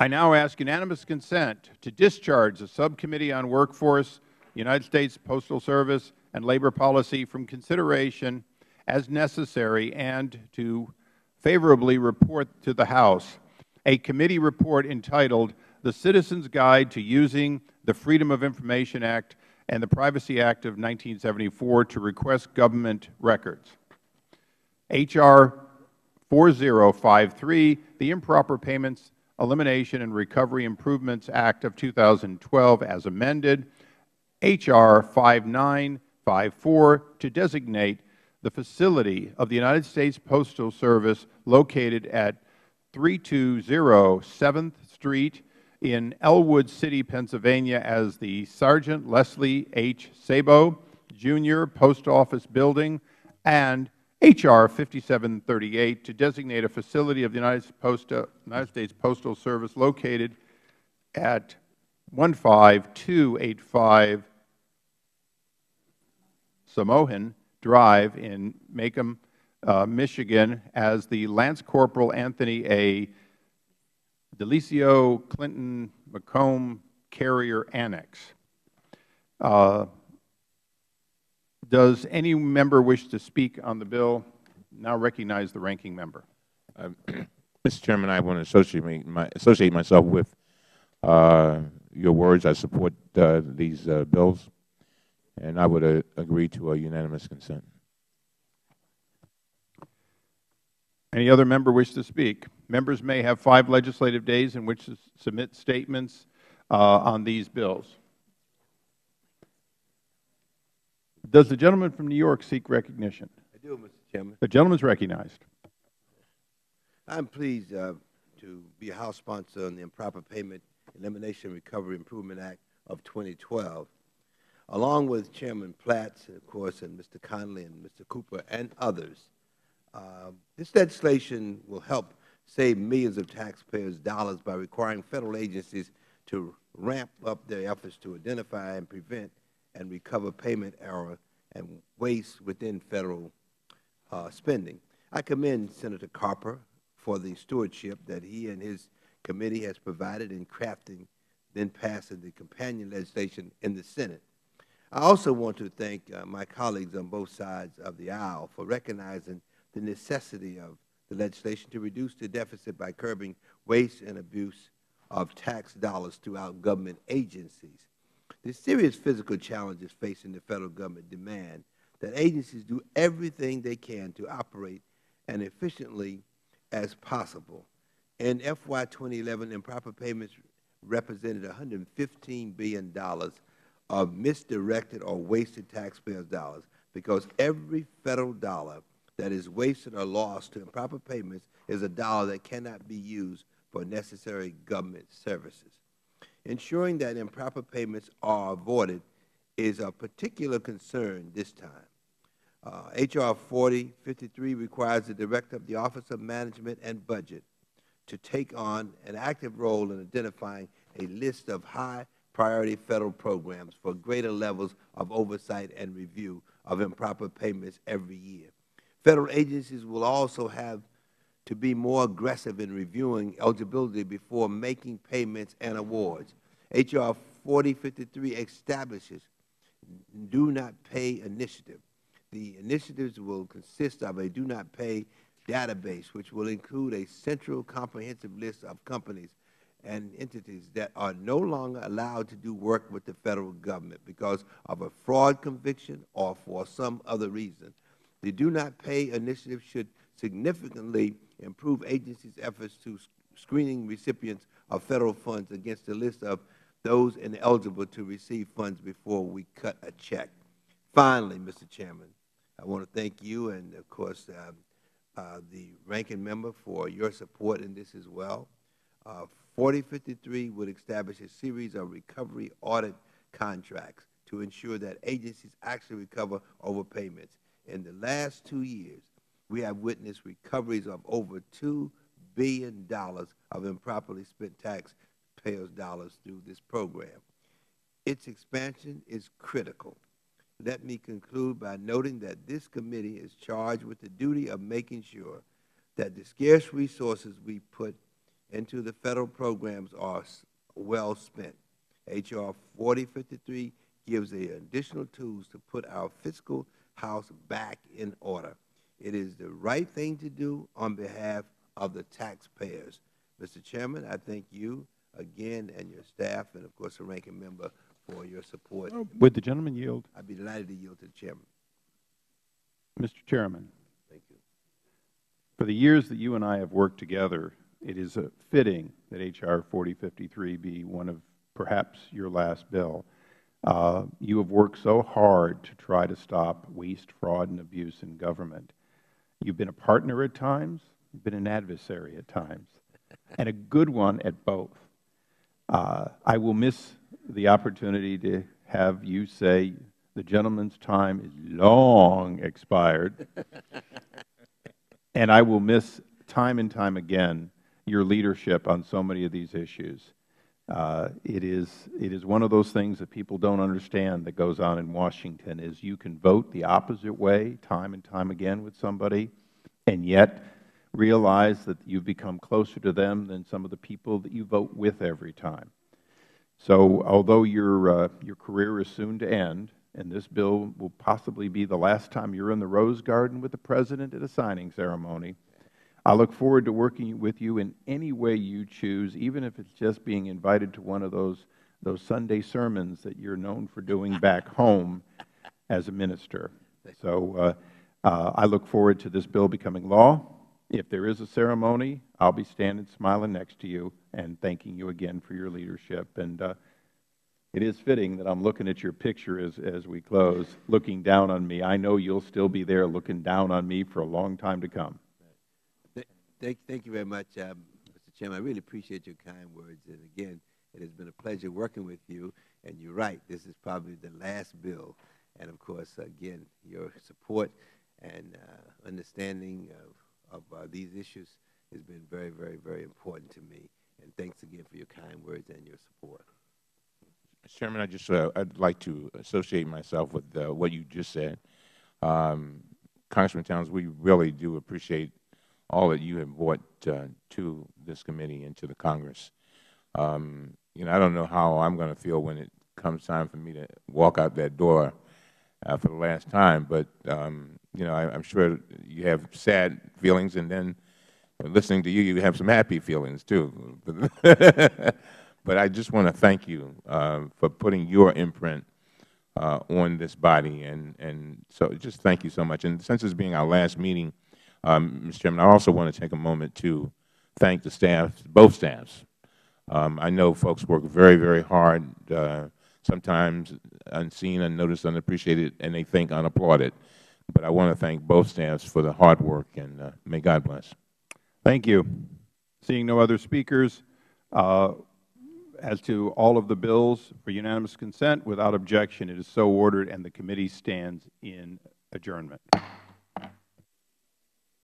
I now ask unanimous consent to discharge the Subcommittee on Workforce, United States Postal Service, and Labor Policy from consideration as necessary and to favorably report to the House a committee report entitled The Citizen's Guide to Using the Freedom of Information Act and the Privacy Act of 1974 to Request Government Records. H.R. 4053, the Improper Payments Elimination and Recovery Improvements Act of 2012 as amended. H.R. 5954, to designate the facility of the United States Postal Service located at 320 7th Street in Elwood City, Pennsylvania as the Sergeant Leslie H. Sabo, Jr. Post Office Building, and H.R. 5738, to designate a facility of the United States Postal Service located at 15285 Samohan Drive in Macomb, Michigan, as the Lance Corporal Anthony A. Delicio Clinton Macomb Carrier Annex. Does any member wish to speak on the bill? Now recognize the ranking member. Mr. Chairman, I want to associate myself with your words. I support these bills, and I would agree to a unanimous consent. Any other member wish to speak? Members may have 5 legislative days in which to submit statements on these bills. Does the gentleman from New York seek recognition? I do, Mr. Chairman. The gentleman is recognized. I'm pleased to be a House sponsor on the Improper Payment Elimination Recovery Improvement Act of 2012. Along with Chairman Platts, of course, and Mr. Connolly and Mr. Cooper and others, this legislation will help save millions of taxpayers' dollars by requiring Federal agencies to ramp up their efforts to identify and prevent and recover payment error and waste within Federal spending. I commend Senator Carper for the stewardship that he and his committee has provided in crafting, then passing the companion legislation in the Senate. I also want to thank my colleagues on both sides of the aisle for recognizing the necessity of the legislation to reduce the deficit by curbing waste and abuse of tax dollars throughout government agencies. The serious physical challenges facing the Federal Government demand that agencies do everything they can to operate as efficiently as possible. In FY 2011, improper payments represented $115 billion of misdirected or wasted taxpayers' dollars, because every Federal dollar that is wasted or lost to improper payments is a dollar that cannot be used for necessary government services. Ensuring that improper payments are avoided is of particular concern this time. H.R. 4053 requires the Director of the Office of Management and Budget to take on an active role in identifying a list of high-priority Federal programs for greater levels of oversight and review of improper payments every year. Federal agencies will also have to be more aggressive in reviewing eligibility before making payments and awards. H.R. 4053 establishes Do Not Pay initiative. The initiatives will consist of a Do Not Pay database, which will include a central comprehensive list of companies and entities that are no longer allowed to do work with the Federal Government because of a fraud conviction or for some other reason. The Do Not Pay initiative should significantly improve agencies' efforts to screening recipients of Federal funds against the list of those ineligible to receive funds before we cut a check. Finally, Mr. Chairman, I want to thank you and, of course, the ranking member for your support in this as well. 4053 would establish a series of recovery audit contracts to ensure that agencies actually recover overpayments. In the last 2 years, we have witnessed recoveries of over $2 billion of improperly spent taxpayers' dollars through this program. Its expansion is critical. Let me conclude by noting that this committee is charged with the duty of making sure that the scarce resources we put into the Federal programs are well spent. H.R. 4053 gives the additional tools to put our fiscal house back in order. It is the right thing to do on behalf of the taxpayers. Mr. Chairman, I thank you again and your staff and, of course, the ranking member for your support. Would the gentleman yield? I'd be delighted to yield to the chairman. Mr. Chairman, Thank you. for the years that you and I have worked together, it is fitting that H.R. 4053 be one of perhaps your last bill. You have worked so hard to try to stop waste, fraud, and abuse in government. You've been a partner at times, you've been an adversary at times, and a good one at both. I will miss the opportunity to have you say the gentleman's time is long expired, and I will miss time and time again your leadership on so many of these issues. It is one of those things that people don't understand that goes on in Washington is you can vote the opposite way time and time again with somebody and yet realize that you've become closer to them than some of the people that you vote with every time. So although your career is soon to end, and this bill will possibly be the last time you're in the Rose Garden with the President at a signing ceremony, I look forward to working with you in any way you choose, even if it's just being invited to one of those Sunday sermons that you're known for doing back home as a minister. So I look forward to this bill becoming law. If there is a ceremony, I'll be standing smiling next to you and thanking you again for your leadership. And it is fitting that I'm looking at your picture as we close, looking down on me. I know you'll still be there looking down on me for a long time to come. Thank you very much, Mr. Chairman. I really appreciate your kind words. And again, it has been a pleasure working with you. And you're right, this is probably the last bill. And of course, again, your support and understanding of these issues has been very, very, very important to me. And thanks again for your kind words and your support. Mr. Chairman, I'd like to associate myself with what you just said. Congressman Towns, we really do appreciate all that you have brought to this committee and to the Congress. You know, I don't know how I'm going to feel when it comes time for me to walk out that door for the last time, but you know, I'm sure you have sad feelings, and then listening to you, you have some happy feelings too. But I just want to thank you for putting your imprint on this body, and so just thank you so much. And since it's being our last meeting, Mr. Chairman, I also want to take a moment to thank the staff, both staffs. I know folks work very, very hard, sometimes unseen, unnoticed, unappreciated, and they think unapplauded. But I want to thank both staffs for the hard work, and may God bless. Thank you. Seeing no other speakers, as to all of the bills for unanimous consent, without objection, it is so ordered, and the committee stands in adjournment.